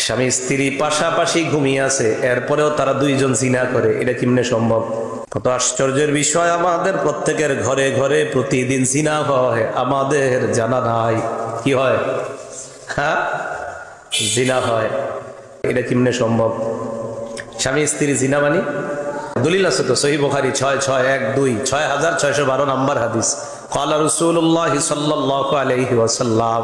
স্বামী স্ত্রী পাশাপাশি ঘুমিয়ে আছে, এরপরেও তারা দুইজন জিনা করে, এটা কেমনে সম্ভব? কত আশ্চর্যের বিষয়, আমাদের প্রত্যেকের ঘরে ঘরে প্রতিদিন জিনা হয়, আমাদের জানা নাই। কি হয়? হ্যাঁ, জিনা হয়। এটা কেমনে সম্ভব? স্বামী স্ত্রী জিনা মানি দলিল আছে তো, সহিহ বুখারী 6612 নম্বর হাদিস। ক্বালা রাসূলুল্লাহ সাল্লাল্লাহু আলাইহি ওয়াসাল্লাম,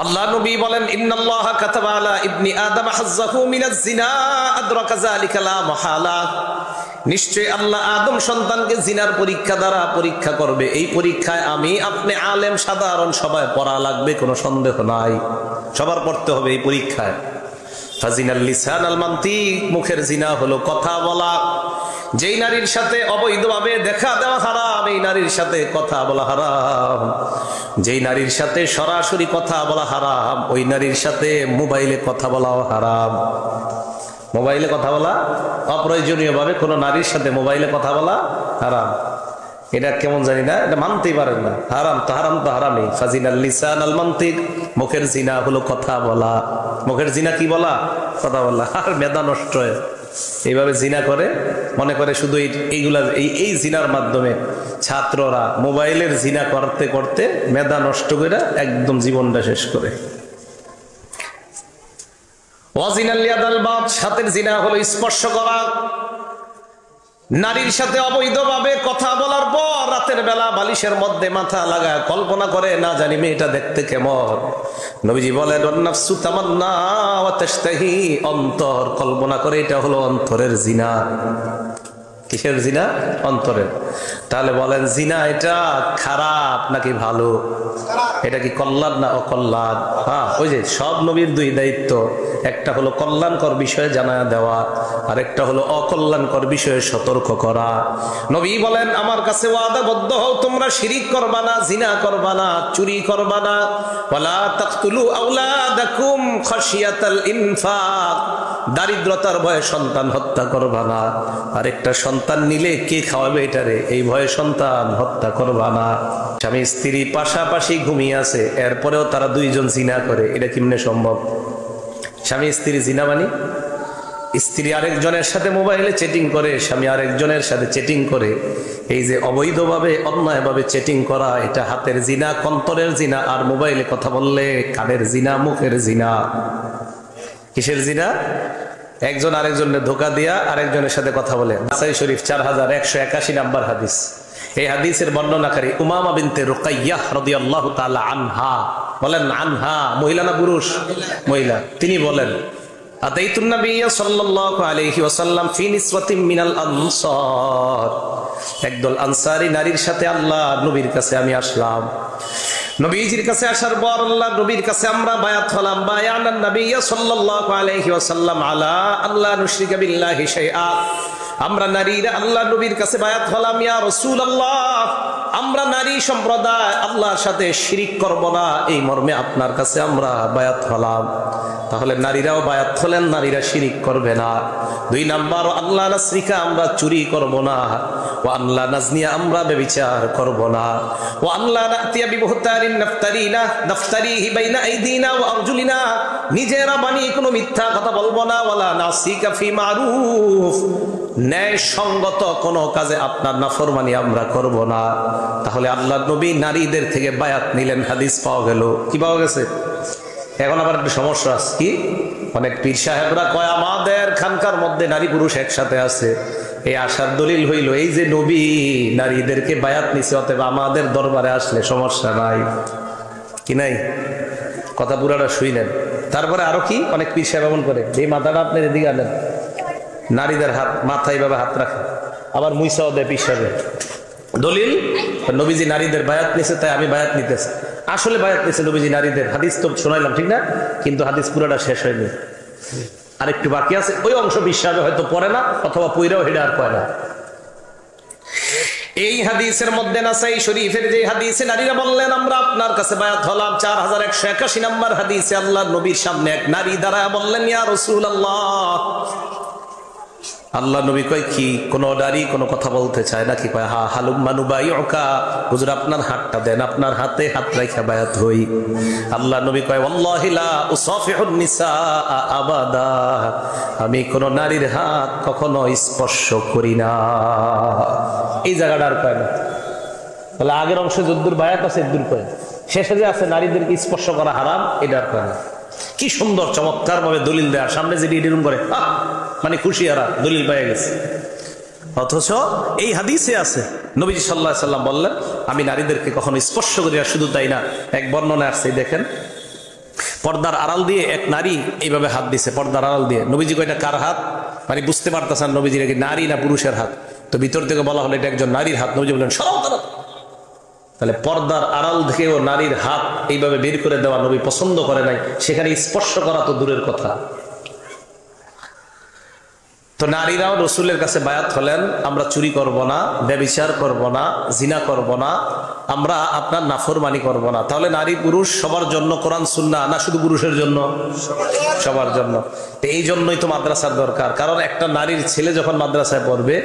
আল্লাহ নবী বলেন, ইন্নাল্লাহা কাতাবা আলা ইবনি আদম হাজ্জাহু মিনাজ জিনা আদরাকা যালিকা লা মাহালা। নিশ্চয় আল্লাহ আদম সন্তানকে জিনার পরীক্ষা দ্বারা পরীক্ষা করবে। এই পরীক্ষায় আমি, আপনি, আলেম, সাধারণ সবাই পড়া লাগবে, কোনো সন্দেহ নাই, সবার পড়তে হবে এই পরীক্ষায়। ফাজিনাল লিসান আল মানতিক, মুখের জিনা হলো কথা বলা। যেই নারীর সাথে অবৈধভাবে দেখা দেওয়া হারাম, এই নারীর সাথে কথা বলা হারাম। যেই নারীর সাথে সরাসরি কথা বলা হারাম, ওই নারীর সাথে মোবাইলে কথা বলাও হারাম। মোবাইলে কথা বলা, অপ্রয়োজনীয় ভাবে কোনো নারীর সাথে মোবাইলে কথা বলা হারাম। এটা কেমন জানি না, এটা মানতেই পারেন না। হারাম তো হারাম তো হারামই। ফাজিনাল লিসান আল মানতিক, মুখের জিনা হলো কথা বলা। মুখের জিনা কি বলা? কথা বলা। আর মেধা নষ্ট হয় এইভাবে জিনা করে, মনে করে শুধু এইগুলা এই জিনার মাধ্যমে ছাত্ররা মোবাইলের জিনা করতে করতে মেধা নষ্ট করে একদম জীবনটা শেষ করে। ওয়াজিনাল ইয়াদাল বাত, হাতের জিনা হলো স্পর্শ করা। নারীর সাথে অবৈধভাবে কথা বলার পর রাতের বেলা বালিশের মধ্যে মাথা লাগায় কল্পনা করে, না জানি মেয়েটা দেখতে কেমন। নবীজি বলেন, ওয়ান্নাফসু তামান্না ওয়া তাশতাহি, অন্তর কল্পনা করে, এটা হলো অন্তরের জিনা। কিসের জিনা? অন্তরের। তাহলে বলেন, জিনা এটা খারাপ নাকি ভালো? এটা কি কল্যাণ না অকল্যাণ? হ্যাঁ, ওই যে সব নবীর দুই দায়িত্ব, একটা হলো কল্যাণকর বিষয়ে জানায়া দেওয়া, আর একটা হলো অকল্যাণকর বিষয়ে সতর্ক করা। নবী বলেন, আমার কাছে ওয়াদাবদ্ধ হও, তোমরা শিরিক করবা না, জিনা করবা না, চুরি করবা না। ওয়ালা তাকতুলু আওলাদাকুম খাশিয়াতাল ইনফাক, দারিদ্রতার ভয়ে সন্তান হত্যা করবা না। আরেকটা সন্তান নিলে কে খাওয়াবে এটারে, এই ভয়ে সন্তান হত্যা করবা না। স্বামী স্ত্রী পাশাপাশি ঘুমিয়ে আছে, এরপরেও তারা দুইজন জিনা করে, এটা কেমনে সম্ভব? স্বামী স্ত্রী জিনা মানি স্ত্রী আরেকজনের সাথে মোবাইলে চেটিং করে, স্বামী আরেকজনের সাথে চেটিং করে। এই যে অবৈধভাবে অন্যায়ভাবে চেটিং করা, এটা হাতের জিনা, কন্তরের জিনা। আর মোবাইলে কথা বললে কানের জিনা, মুখের জিনা। কিসের জিনা? একজন আরেকজনের ধোকা দিয়া আরেকজনের সাথে কথা বলে। নাসাই শরীফ 4181 নাম্বার হাদিস। এই হাদিসের বর্ণনাকারী উমামা বিনতে রুকাইয়াহ রাদিয়াল্লাহু তাআলা আনহা বলেন, আনহা মহিলা না পুরুষ? মহিলা। তিনি বলেন, আতাইতুন নবিয়্য সাল্লাল্লাহু আলাইহি ওয়াসাল্লাম ফি নিসওয়াতিন মিনাল আনসার, একদল আনসারী নারীর সাথে আল্লাহ নবীর কাছে আমি আসলাম। নবীজির কাছে আসার পর আল্লাহ নবীর কাছে আমরা বায়াত হলাম। বায়ানান নবিয়্য সাল্লাল্লাহু আলাইহি ওয়াসাল্লাম আলা আল্লাহ নুশরিকা বিল্লাহি শাইআ, আমরা নারীরা আল্লাহ নবীর কাছে বায়াত হলাম, ইয়া রাসূলুল্লাহ, আমরা নারী সম্প্রদায় আল্লাহর সাথে শিরিক করব না, এই মর্মে আপনার কাছে আমরা বায়াত হলাম। তাহলে নারীরাও বায়াত হলেন, নারীরা শিরিক করবে না। 2 নাম্বার, আল্লাহ নাসরিকা, আমরা চুরি করব না। ও আল্লাহ নাজনিয়া, আমরা ব্যভিচার করব না। ও আল্লাহ নাতিয়া বিবহতারিন নাফতারিহি বাইনা আইদিনা ওয়া আরজুলিনা, নিজেরা বানিয়ে কোনো মিথ্যা কথা বলবো না। ওয়ালা নাসিকা ফি মারুফ, ন্যায় সঙ্গত কোন কাজে আপনার নাফরমানি আমরা করব না। তাহলে আল্লাহ নবী নারীদের থেকে বায়াত নিলেন, হাদিস পাওয়া গেল। কি পাওয়া গেছে? এখন আবার একটা সমস্যা আছে, কি? অনেক পীর সাহেবরা কয় আমাদের খানকার মধ্যে নারী পুরুষ একসাথে আছে। এই আশার দলিল হইল এই যে নবী নারীদেরকে বায়াত নিছে, অতএব আমাদের দরবারে আসলে সমস্যা নাই। কি নাই? কথা পুরাটা শুইলেন। তারপরে আরো কি অনেক পীর সাহেব এমন করে, এই মাথাটা আপনি এদিকে আনেন, নারীদের হাত মাথায় ভাবে হাত রাখে, আবার মুইসাও দেয় পীর সাহেব। দলিল, নবীজি নারীদের বায়াত নিছে, তাই আমি বায়াত নিতেছি। আসলে বায়াত নিছে নবীজি নারীদের, হাদিস তো শোনাইলাম, ঠিক না? কিন্তু হাদিস পুরোটা শেষ হয়নি, আরেকটু বাকি আছে। ওই অংশ বিশ্বাসে হয়তো পড়ে না, অথবা পইরাও হেডে আর পড়ে না। এই হাদিসের মধ্যে নাসাই শরীফের যে হাদিসে নারীরা বললেন আমরা আপনার কাছে বায়াত হলাম, 4181 নম্বর হাদিসে আল্লাহ নবীর সামনে এক নারী দাঁড়ায় বললেন, ইয়া রাসূলুল্লাহ, আল্লাহ নবী কয় কি, কোন নারী কোনো কথা বলতে চায় নাকি? কয় হা হালুম্মা নুবাইউকা, হুজুর আপনার হাতটা দেন, আপনার হাতে হাত রাখা বায়াত হই। আল্লাহ নবী কয় ওয়াল্লাহি লা উসাফিহুন নিসাআ আবাদা, আমি কোন নারীর হাত কখনো স্পর্শ করি না। এই জায়গাটা আর কয় না। তাহলে আগের অংশে যদ্দুর বায়াত আছে এদ্দুর কয়, শেষে যে আছে নারীদেরকে স্পর্শ করা হারাম, এটা আর কয় না। কি সুন্দর চমৎকার ভাবে দলিল দেয়া, সামনে যে এরকম করে মানে খুশি হারা দলিল পেয়ে গেছে। অথচ এই হাদিসে আছে নবীজি সাল্লাল্লাহু আলাইহি সাল্লাম বললেন আমি নারীদেরকে কখনো স্পর্শ করি না। শুধু তাই না, এক বর্ণনা আসছে দেখেন, পর্দার আড়াল দিয়ে এক নারী এইভাবে হাত দিছে, পর্দার আড়াল দিয়ে। নবীজি কয়টা কার হাত, মানে বুঝতে পারতেছেন নবীজির কি নারী না পুরুষের হাত। তো ভিতর থেকে বলা হলো এটা একজন নারীর হাত। নবীজি বললেন সরাও তারা। তাহলে পর্দার আড়াল থেকেও নারীর হাত এইভাবে বের করে দেওয়া নবী পছন্দ করে নাই, সেখানে স্পর্শ করা তো দূরের কথা। তো নারীরাও রসুলের কাছে বায়াত হলেন, আমরা চুরি করব না, ব্যভিচার করব না, জিনা করব না, আমরা আপনার নাফরমানি করব না। তাহলে নারী পুরুষ সবার জন্য কোরআন সুন্নাহ না শুধু পুরুষের জন্য? সবার জন্য। এই জন্যই তো মাদ্রাসার দরকার, কারণ একটা নারীর ছেলে যখন মাদ্রাসায় পড়বে,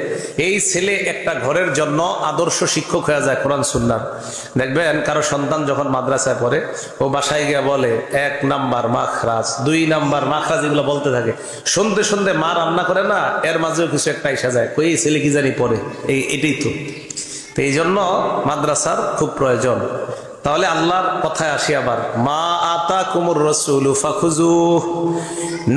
এই ছেলে একটা ঘরের জন্য আদর্শ শিক্ষক হয়ে যায় কোরআন সুন্নাহ। দেখবেন কারো সন্তান যখন মাদ্রাসায় পড়ে, ও বাসায় গিয়ে বলে 1 নাম্বার মাখরাজ, 2 নাম্বার মাখরাজ, এগুলো বলতে থাকে। শুনতে শুনতে মা রান্না করে না, এর মাঝেও কিছু একটা এসে যায়, কই ছেলে কি জানি পড়ে, এটাই তো। এই জন্য মাদ্রাসার খুব প্রয়োজন। তাহলে আল্লাহর কথায় আসি আবার, মা আতাকুমুর রাসূলু ফাখুযুহ,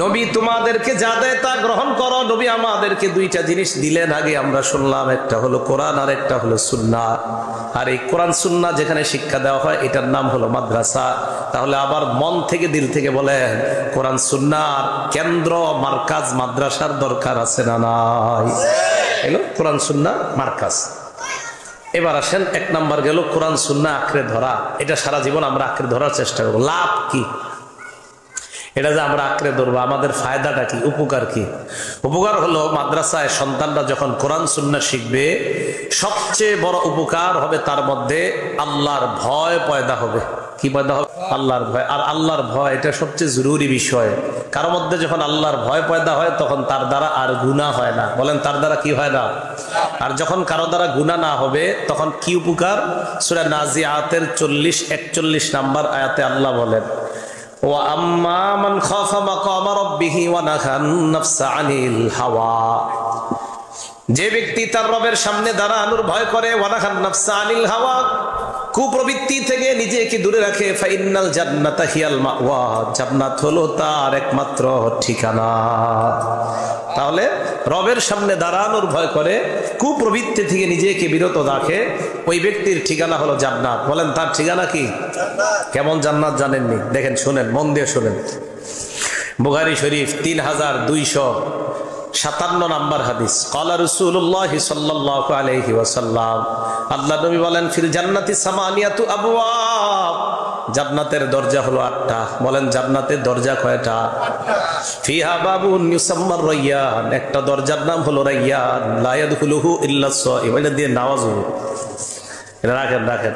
নবী তোমাদেরকে যা দেয় তা গ্রহণ করো। নবী আমাদেরকে 2টা জিনিস দিলেন আগে আমরা শুনলাম, একটা হলো কোরআন আর একটা হলো সুন্নাহ। আর এই কোরআন সুন্নাহ যেখানে শিক্ষা দেওয়া হয় এটার নাম হলো মাদ্রাসা। তাহলে আবার মন থেকে দিল থেকে বলেন, কোরআন সুন্নাহর কেন্দ্র মার্কাজ মাদ্রাসার দরকার আছে না নাই? এলো কোরআন সুন্নাহ মার্কাজ। এবার আসেন 1 নাম্বার গেল কোরআন সুন্নাহ আঁকড়ে ধরা। এটা সারা জীবন আমরা আঁকড়ে ধরার চেষ্টা করবো। লাভ কি? এটা যে আমরা আঁকড়ে ধরবো, আমাদের ফায়দাটা কি, উপকার কি? উপকার হলো মাদ্রাসায় সন্তানরা যখন কোরআন সুন্নাহ শিখবে, সবচেয়ে বড় উপকার হবে তার মধ্যে আল্লাহর ভয় পয়দা হবে। কি পয়দা হবে? আল্লাহর ভয়। আর আল্লাহর ভয় এটা সবচেয়ে জরুরি বিষয়। কারো মধ্যে যখন আল্লাহর ভয় পয়দা হয় তখন তার দ্বারা আর গুনাহ হয় না। বলেন তার দ্বারা কি হয় না? আর যখন কারো দ্বারা গুনাহ না হবে তখন কি উপকার? সূরা নাজিআতের 40-41 নাম্বার আয়াতে আল্লাহ বলেন, ওয়া আম্মা মান খাফা মাকামা রাব্বিহি ওয়া নাহান নাফসা আনিল হাওয়া, যে ব্যক্তি তার রবের সামনে দাঁড়ানোর ভয় করে, ওয়া নাহান নাফসা আনিল হাওয়া, কুপ্রবৃত্তি থেকে নিজেকে দূরে রাখে, ফাইন্নাল জান্নাতা হিয়াল মাওয়া, জান্নাত হলো তার একমাত্র ঠিকানা। তাহলে রবের সামনে দাঁড়ানোর ভয় করে, কুপ্রবৃত্তি থেকে নিজেকে বিরত রাখে, ওই ব্যক্তির ঠিকানা হলো জান্নাত। বলেন তার ঠিকানা কি? কেমন জান্নাত জানেননি? দেখেন, শুনেন, মন দিয়ে শুনেন। বুখারী শরীফ 3257 নাম্বার হাদিস, ক্বালা রাসূলুল্লাহ সাল্লাল্লাহু আলাইহি ওয়াসাল্লাম, আল্লাহ নবী বলেন, ফিল জান্নাতি সামানিয়াতু আবওয়াব, জান্নাতের দরজা হলো 8টা। বলেন জান্নাতের দরজা কয়টা? ফিহা বাবুন ইউসাম্মার রায়্যান, একটা দরজার নাম হলো রায়্যান, লা ইয়াদখুলুহু ইল্লা সাইম। এটা দিয়ে নামাজ হবে, এটা রাখেন রাখেন।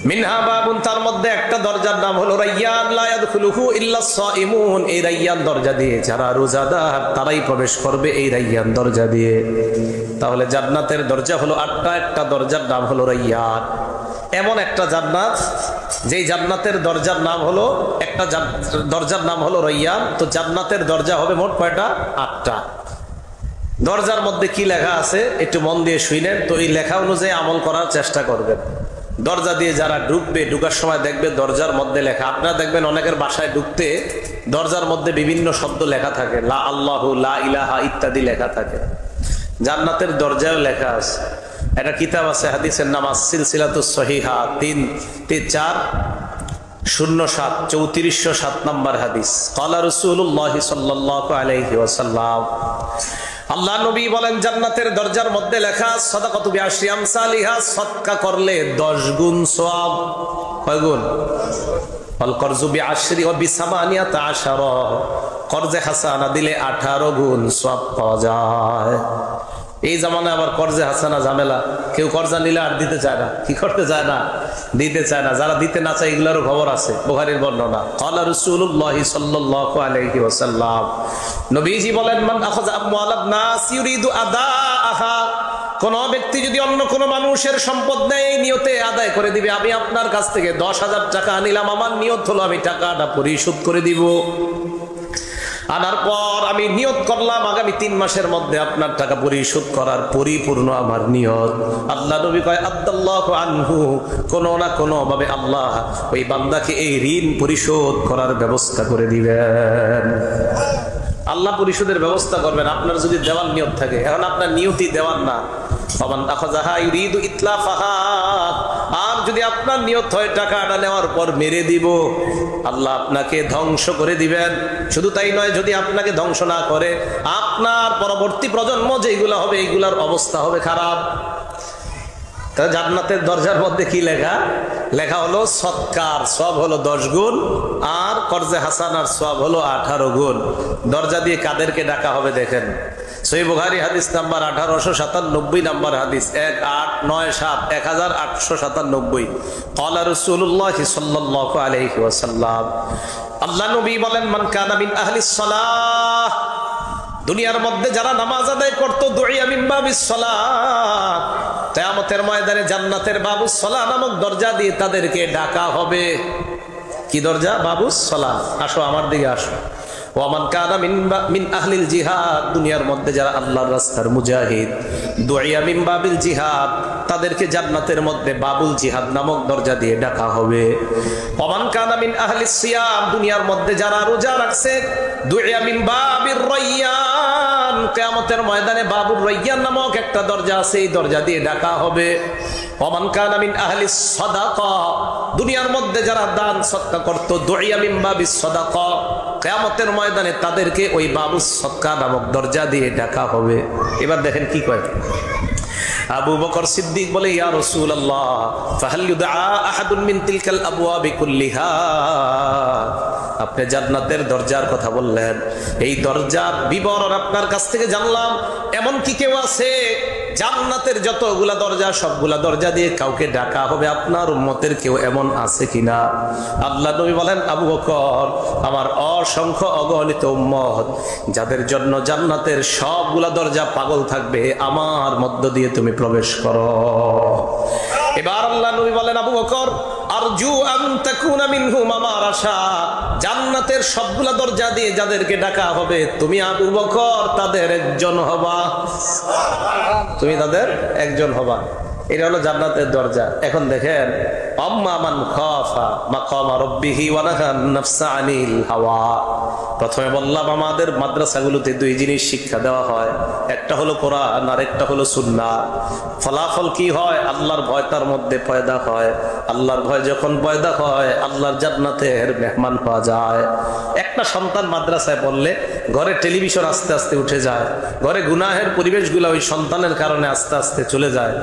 মিনহা বাবুন, তার মধ্যে একটা দরজার নাম হলো রায়্যান, লা ইয়াদখুলুহু ইল্লা সাইমুন, এই রায়্যান দরজা দিয়ে যারা রোজাদার তারাই প্রবেশ করবে এই রায়্যান দরজা দিয়ে। তাহলে জান্নাতের দরজা হলো 8টা, একটা দরজার নাম হলো রায়্যান। এমন একটা জান্নাত যেই জান্নাতের দরজার নাম হলো, একটা দরজার নাম হলো রায়্যান। তো জান্নাতের দরজা হবে মোট কয়টা? 8টা। দরজার মধ্যে কি লেখা আছে একটু মন দিয়ে শুনেন, তো এই লেখা অনুযায়ী আমল করার চেষ্টা করবেন। দরজা দিয়ে যারা ঢুকবে, ঢুকার সময় দেখবে দরজার মধ্যে লেখা, আপনারা দেখবেন অনেকের বাসায় ঢুকতে দরজার মধ্যে বিভিন্ন শব্দ লেখা থাকে, লা আল্লাহু, লা ইলাহা ইত্যাদি লেখা থাকে। জান্নাতের দরজাও লেখা আছে। একটা কিতাব আছে, হাদিসের নাম সিলসিলাতুস সহিহা 3-4-07 3407 নাম্বার হাদিস। ক্বালা রাসূলুল্লাহ সাল্লাল্লাহু আলাইহি ওয়াসাল্লাম, আল্লাহ নবী বলেন, জান্নাতের দরজার মধ্যে লেখা, সাদাকাতু বিআশরি আমসালিহা, সদকা করলে 10 গুণ সওয়াব। কয় গুণ? ওয়াল করজু বিআশরি ওয়া বিসামানিয়াতা আশারা, কর্জে হাসানা দিলে 18 গুণ সওয়াব পাওয়া যায়। এই জামানায় আবার কর্জে হাসানা ঝামেলা, কেউ কর্জা নিলে আর দিতে চায় না। কি করতে চায় না? দিতে চায় না। যারা দিতে না চায় এগুলোরও খবর আছে, বুখারীর বর্ণনা। ক্বালা রাসূলুল্লাহ সাল্লাল্লাহু আলাইহি ওয়াসাল্লাম, নবীজি বলেন, মান আখাযা আমওয়ালান নাস ইউরিদু আদাআহা, কোন ব্যক্তি যদি অন্য কোন মানুষের সম্পদ নেয় এই নিয়তে আদায় করে দিবে, আমি আপনার কাছ থেকে 10,000 টাকা নিলাম, আমার নিয়ত হলো আমি টাকাটা পরিশোধ করে দিব। আনার পর আমি নিয়ত করলাম আগামী 3 মাসের মধ্যে আপনার টাকা পরিশোধ করার পরিপূর্ণ আমার নিয়ত। আল্লাহ নবী কয় আদাল্লাহু আনহু, কোনো না কোনো ভাবে আল্লাহ ওই বান্দাকে এই ঋণ পরিশোধ করার ব্যবস্থা করে দিবেন। আল্লাহ পরিশোধের ব্যবস্থা করবেন আপনার যদি দেওয়ার নিয়ত থাকে। এখন আপনার নিয়তই দেওয়ার না, আর যদি আপনার নিয়ত হয় টাকাটা নেওয়ার পর মেরে দিব, আল্লাহ আপনাকে ধ্বংস করে দিবেন। শুধু তাই নয়, যদি আপনাকে ধ্বংস না করে আপনার পরবর্তী প্রজন্ম যেগুলো হবে এইগুলার অবস্থা হবে খারাপ। জান্নাতের দরজার মধ্যে কি লেখা? লেখা হলো সৎকার সওয়াব হলো 10 গুণ, আর কর্জে হাসানার সওয়াব হলো 18 গুণ। দরজা দিয়ে কাদেরকে ডাকা হবে দেখেন, সহিহ বুখারী হাদিস নাম্বার 1897 নাম্বার হাদিস, 1897 1897। ক্বালা রাসূলুল্লাহ সাল্লাল্লাহু আলাইহি ওয়াসাল্লাম, আল্লাহ নবী বলেন, মান কানা মিন আহলিস সালাহ, দুনিয়ার মধ্যে যারা নামাজ আদায় করত, দুইয়া মিন বাবিস সালাহ, কিয়ামতের ময়দানে জান্নাতের বাবুস সালাহ নামক দরজা দিয়ে তাদেরকে ডাকা হবে। কি দরজা? বাবুস সালাহ। আসো আমার দিকে আসো। ওয়ামান কানা মিন আহলিল জিহাদ, দুনিয়ার মধ্যে যারা আল্লাহর রাস্তার মুজাহিদ, দুইয়া মিন বাবিল জিহাদ, তাদেরকে জান্নাতের মধ্যে বাবুল জিহাদ নামক দরজা দিয়ে ডাকা হবে। ওয়ামান কানা মিন আহলিস সিয়াম, দুনিয়ার মধ্যে যারা রোজা রাখছে, দুইয়া মিন বাবির রায়্যান, কিয়ামতের ময়দানে বাবুর রায়্যান নামক একটা দরজা আছে, এই দরজা দিয়ে ডাকা হবে। ওয়ামান কানা মিন আহলিস সাদাকা, দুনিয়ার মধ্যে যারা দান সদকা করত, দুইয়া মিন বাবিস সাদাকা, কিয়ামতের ময়দানে তাদেরকে ওই বাবুস সদকা নামক দরজা দিয়ে ডাকা হবে। এবার দেখেন কি কয় আবু বকর সিদ্দিক বলে, ইয়া রাসূলুল্লাহ ফাহাল ইউদআ আহাদুন মিন তিলকাল আবওয়াবি কুল্লিহা, আপনি জান্নাতের দরজার কথা বললেন, এই দরজার বিবরণ আপনার কাছ থেকে জানলাম, এমন কি কেউ আছে জান্নাতের যতগুলা দরজা সবগুলা দরজা দিয়ে কাউকে ডাকা হবে, আপনার উম্মতের কেউ এমন আছে কিনা? আল্লাহ নবী বলেন, আবু বকর, আমার অসংখ্য অগণিত উম্মত যাদের জন্য জান্নাতের সবগুলা দরজা পাগল থাকবে, আমার মধ্য দিয়ে তুমি প্রবেশ করো। এবার আল্লাহ নবী বলেন, আবু বকর, আরজু আন তাকুনা মিনহুম, আমার আশা জান্নাতের সবগুলা দরজা দিয়ে যাদেরকে ডাকা হবে, তুমি আবু বকর তাদের একজন হবা, তুমি তাদের একজন হবা। এটা হলো জান্নাতের দরজা। এখন দেখেন, আম্মা মান খাফা মাকামা রাব্বিহি ওয়া নাহা নাফসা আনিল হাওয়া। প্রথমে বললাম আমাদের মাদ্রাসাগুলোতে 2 জিনিস শিক্ষা দেওয়া হয়, একটা হলো কোরআন আর একটা হলো সুন্নাহ। ফলাফল কি হয়? আল্লাহর ভয় তার মধ্যে পয়দা হয়। আল্লাহর ভয় যখন পয়দা হয়, আল্লাহর জান্নাতের মেহমান হওয়া যায়। একটা সন্তান মাদ্রাসায় পড়লে ঘরে টেলিভিশন আস্তে আস্তে উঠে যায়, ঘরে গুনাহের পরিবেশগুলো ওই সন্তানের কারণে আস্তে আস্তে চলে যায়।